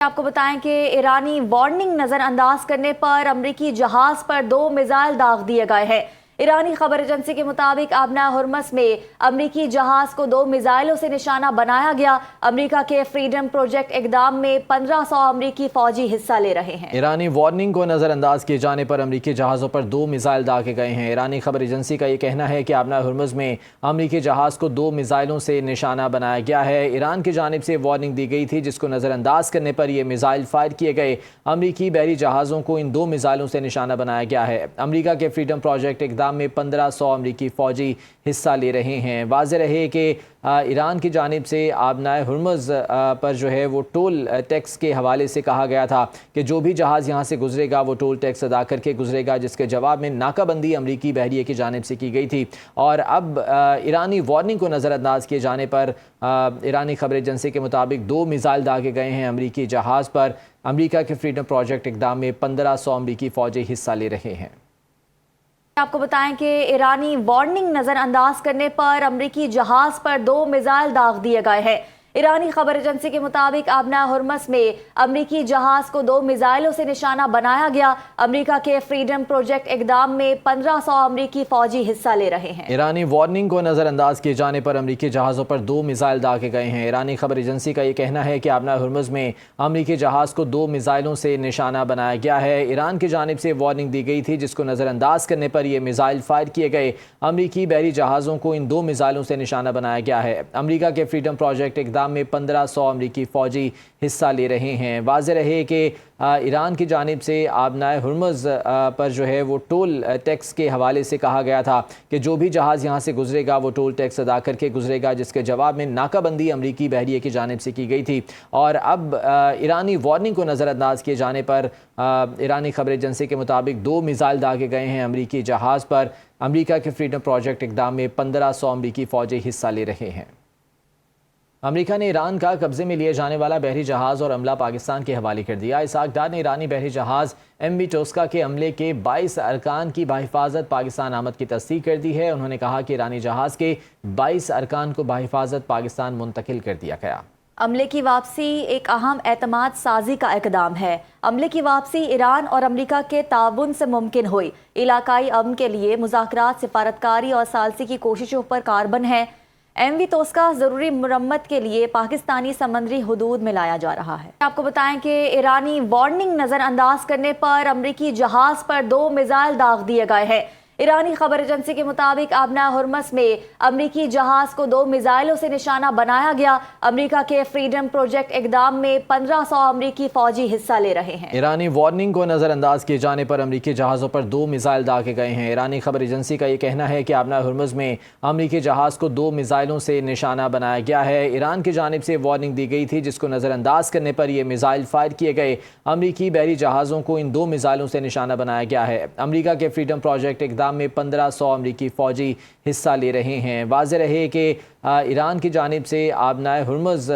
आपको बताएं कि ईरानी वार्निंग नजरअंदाज करने पर अमरीकी जहाज पर 2 मिसाइल दाग दिए गए हैं। ईरानी खबर एजेंसी के मुताबिक आबना हुर्मस में अमरीकी जहाज को 2 मिसाइलों से निशाना बनाया गया। अमरीका के फ्रीडम प्रोजेक्ट इकदाम में 1500 अमरीकी फौजी हिस्सा ले रहे हैं। ईरानी वार्निंग को नजरअंदाज किए जाने पर अमरीकी जहाजों पर 2 मिसाइल दागे गए हैं। ईरानी खबर एजेंसी का ये कहना है कि आबना हुर्मस में अमरीकी जहाज को 2 मिसाइलों से निशाना बनाया गया है। ईरान की जानिब से वार्निंग दी गई थी, जिसको नजरअंदाज करने पर ये मिसाइल फायर किए गए। अमरीकी बहरी जहाजों को इन 2 मिसाइलों से निशाना बनाया गया है। अमरीका के फ्रीडम प्रोजेक्ट इकदाम में 1500 अमरीकी फौजी हिस्सा ले रहे हैं। वाज़ेह रहे कि ईरान की जानिब से आबना हुर्मुज़ पर जो है वो टोल टैक्स के हवाले से कहा गया था कि जो भी जहाज़ यहाँ से गुजरेगा वो टोल टैक्स अदा करके गुजरेगा, जिसके जवाब में नाकाबंदी अमरीकी बहरिए की जानिब से की गई थी। और अब ईरानी वार्निंग को नज़रअंदाज किए जाने पर ईरानी खबर एजेंसी के मुताबिक 2 मिसाइल दागे गए हैं अमरीकी जहाज़ पर। अमरीका के फ्रीडम प्रोजेक्ट इकदाम में 1500 अमरीकी फ़ौजी हिस्सा ले रहे हैं। आपको बताएं कि ईरानी वार्निंग नजरअंदाज करने पर अमरीकी जहाज पर 2 मिसाइल दाग दिए गए हैं। ईरानी खबर एजेंसी के मुताबिक आबना हुर्मस में अमरीकी जहाज को 2 मिसाइलों से निशाना बनाया गया। अमरीका के फ्रीडम प्रोजेक्ट इकदाम में 1500 अमरीकी फौजी हिस्सा ले रहे हैं। ईरानी वार्निंग को नजरअंदाज किए जाने पर अमरीकी जहाज़ों पर 2 मिसाइल दागे गए हैं। ईरानी खबर एजेंसी का ये कहना है कि आबना हुर्मस में अमरीकी जहाज को 2 मिसाइलों से निशाना बनाया गया है। ईरान की जानिब से वार्निंग दी गई थी, जिसको नजरअंदाज करने पर ये मिसाइल फायर किए गए। अमरीकी बहरी जहाज़ों को इन 2 मिसाइलों से निशाना बनाया गया है। अमरीका के फ्रीडम प्रोजेक्ट इकदाम में 1500 अमरीकी फौजी हिस्सा ले रहे हैं। वाज़ेह रहे कि ईरान की जानिब से आबना हुर्मुज़ पर जो है वो टोल टैक्स के हवाले से कहा गया था कि जो भी जहाज़ यहाँ से गुजरेगा वो टोल टैक्स अदा करके गुजरेगा, जिसके जवाब में नाकाबंदी अमरीकी बहरिए की जानिब से की गई थी। और अब ईरानी वार्निंग को नज़रअंदाज किए जाने पर ईरानी खबर एजेंसी के मुताबिक 2 मिसाइल दागे गए हैं अमरीकी जहाज़ पर। अमरीका के फ्रीडम प्रोजेक्ट इकदाम में 1500 अमरीकी फ़ौजी हिस्सा ले रहे हैं। अमेरिका ने ईरान का कब्जे में लिए जाने वाला बहरी जहाज़ और अमला पाकिस्तान के हवाले कर दिया। इसाक डार ने ईरानी बहरी जहाज़ MV टोस्का के अमले के 22 अरकान की बाहिफाजत पाकिस्तान आमद की तस्दीक कर दी है। उन्होंने कहा कि ईरानी जहाज़ के 22 अरकान को बाहिफाजत पाकिस्तान मुंतकिल कर दिया गया। अमले की वापसी एक अहम एतमाद साजी का इकदाम है। अमले की वापसी ईरान और अमरीका के ताउन से मुमकिन हुई। इलाकाई अमन के लिए मुज़ाकरात, सिफारतकारी और सालसी की कोशिशों पर कार्बन है। MV टोस्का जरूरी मुरम्मत के लिए पाकिस्तानी समंदरी हुदूद में लाया जा रहा है। आपको बताएं कि ईरानी वार्निंग नजरअंदाज करने पर अमरीकी जहाज पर 2 मिसाइल दाग दिए गए हैं। ईरानी खबर एजेंसी के मुताबिक आबना हुर्मस में अमरीकी जहाज को 2 मिसाइलों से निशाना बनाया गया। अमरीका के फ्रीडम प्रोजेक्ट इकदाम में 1500 अमरीकी फौजी हिस्सा ले रहे हैं। ईरानी वार्निंग को नजरअंदाज किए जाने पर अमरीकी जहाज़ों पर 2 मिसाइल दागे गए हैं। ईरानी खबर एजेंसी का ये कहना है कि आबना हुर्मस में अमरीकी जहाज को 2 मिसाइलों से निशाना बनाया गया है। ईरान की जानिब से वार्निंग दी गई थी, जिसको नजरअंदाज करने पर ये मिसाइल फायर किए गए। अमरीकी बहरी जहाज़ों को इन 2 मिसाइलों से निशाना बनाया गया है। अमरीका के फ्रीडम प्रोजेक्ट इकदाम में 1500 अमरीकी फौजी हिस्सा ले रहे हैं। वाज़ेह रहे कि ईरान की जानिब से आबना हुर्मुज़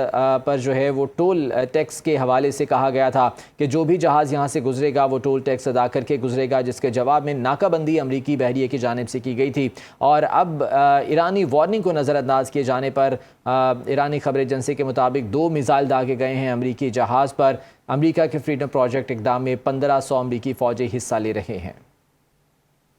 पर जो है वो टोल टैक्स के हवाले से कहा गया था कि जो भी जहाज़ यहाँ से गुजरेगा वो टोल टैक्स अदा करके गुजरेगा, जिसके जवाब में नाकाबंदी अमरीकी बहरिए की जानिब से की गई थी। और अब ईरानी वार्निंग को नज़रअंदाज किए जाने पर ईरानी खबर एजेंसी के मुताबिक 2 मिसाइल दागे गए हैं अमरीकी जहाज़ पर। अमरीका के फ्रीडम प्रोजेक्ट इकदाम में 1500 अमरीकी फौजी हिस्सा ले रहे हैं।